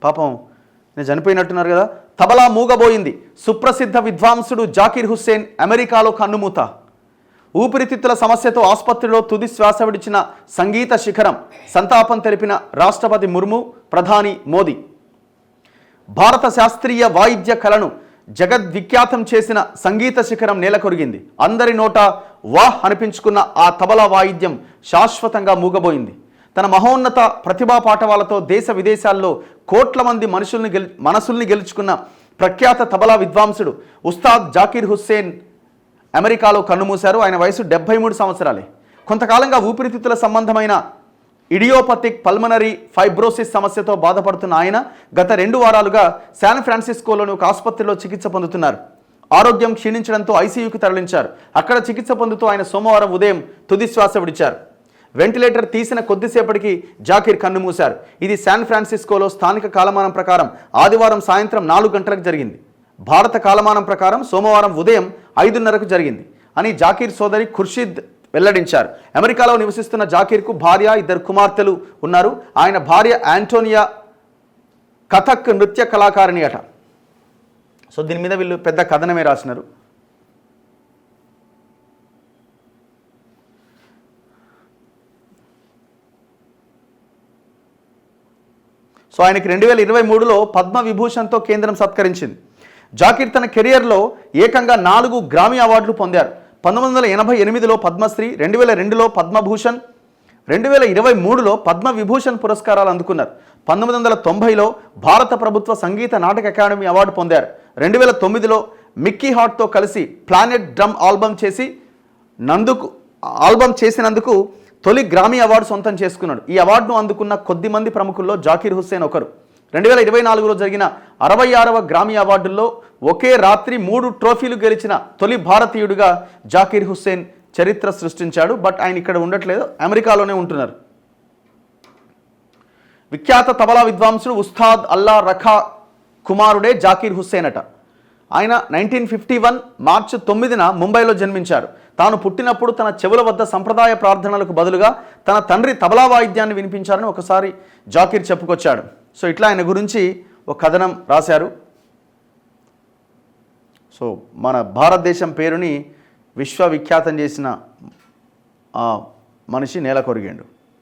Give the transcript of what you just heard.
పాపం నేను చనిపోయినట్టున్నారు కదా. తబలా మూగబోయింది. సుప్రసిద్ధ విద్వాంసుడు జాకీర్ హుస్సేన్ అమెరికాలో కన్నుమూత. ఊపిరితిత్తుల సమస్యతో ఆసుపత్రిలో తుది శ్వాస విడిచిన సంగీత శిఖరం. సంతాపం తెలిపిన రాష్ట్రపతి ముర్ము, ప్రధాని మోదీ. భారత శాస్త్రీయ వాయిద్య కళను జగద్విఖ్యాతం చేసిన సంగీత శిఖరం నేలకొరిగింది. అందరి నోట వాహ్ అనిపించుకున్న ఆ తబలా వాయిద్యం శాశ్వతంగా మూగబోయింది. తన మహోన్నత ప్రతిభా పాఠవాలతో దేశ విదేశాల్లో కోట్ల మంది మనసుల్ని గెలుచుకున్న ప్రఖ్యాత తబలా విద్వాంసుడు ఉస్తాద్ జాకీర్ హుస్సేన్ అమెరికాలో కన్నుమూశారు. ఆయన వయసు 73 సంవత్సరాలే. కొంతకాలంగా ఊపిరితిత్తుల సంబంధమైన ఇడియోపతిక్ పల్మనరీ ఫైబ్రోసిస్ సమస్యతో బాధపడుతున్న ఆయన గత 2 వారాలుగా శాన్ ఫ్రాన్సిస్కోలోని ఒక ఆసుపత్రిలో చికిత్స పొందుతున్నారు. ఆరోగ్యం క్షీణించడంతో ఐసీయూకి తరలించారు. అక్కడ చికిత్స పొందుతూ ఆయన సోమవారం ఉదయం తుది శ్వాస విడిచారు. వెంటిలేటర్ తీసిన కొద్దిసేపటికి జాకీర్ కన్నుమూశారు. ఇది శాన్ ఫ్రాన్సిస్కోలో స్థానిక కాలమానం ప్రకారం ఆదివారం సాయంత్రం 4 గంటలకు జరిగింది. భారత కాలమానం ప్రకారం సోమవారం ఉదయం 5:30కు జరిగింది అని జాకీర్ సోదరి ఖుర్షిద్ వెల్లడించారు. అమెరికాలో నివసిస్తున్న జాకీర్కు భార్య, 2 కుమార్తెలు ఉన్నారు. ఆయన భార్య యాంటోనియా కథక్ నృత్య కళాకారిణి అట. సో దీని మీద వీళ్ళు పెద్ద కథనమే రాసినారు. సో ఆయనకి 2023లో పద్మ విభూషణ్తో కేంద్రం సత్కరించింది. జాకీర్ తన కెరియర్లో ఏకంగా 4 గ్రామీ అవార్డులు పొందారు. 1988లో పద్మశ్రీ, 2002లో పద్మభూషణ్, 2023లో పద్మ విభూషణ్ పురస్కారాలు అందుకున్నారు. 1990లో భారత ప్రభుత్వ సంగీత నాటక అకాడమీ అవార్డు పొందారు. 2009లో మిక్కీ హార్ట్తో కలిసి ప్లానెట్ డ్రమ్ ఆల్బమ్ చేసినందుకు తొలి గ్రామీ అవార్డు సొంతం చేసుకున్నాడు. ఈ అవార్డును అందుకున్న కొద్ది మంది ప్రముఖుల్లో జాకీర్ హుస్సేన్ ఒకరు. 2024లో జరిగిన 66వ గ్రామీ అవార్డుల్లో ఒకే రాత్రి 3 ట్రోఫీలు గెలిచిన తొలి భారతీయుడిగా జాకీర్ హుస్సేన్ చరిత్ర సృష్టించాడు. బట్ ఆయన ఇక్కడ ఉండట్లేదు, అమెరికాలోనే ఉంటున్నారు. విఖ్యాత తబలా విద్వాంసుడు ఉస్తాద్ అల్లా రఖా కుమారుడే జాకీర్ హుస్సేన్ అట. ఆయన 1951 మార్చి 9న ముంబైలో జన్మించారు. తాను పుట్టినప్పుడు తన చెవుల వద్ద సంప్రదాయ ప్రార్థనలకు బదులుగా తన తండ్రి తబలా వాయిద్యాన్ని వినిపించారని ఒకసారి జాకీర్ చెప్పుకొచ్చాడు. సో ఇట్లా ఆయన గురించి ఒక కథనం రాశారు. సో మన భారతదేశం పేరుని విశ్వవిఖ్యాతం చేసిన మనిషి నేల కొరిగాడు.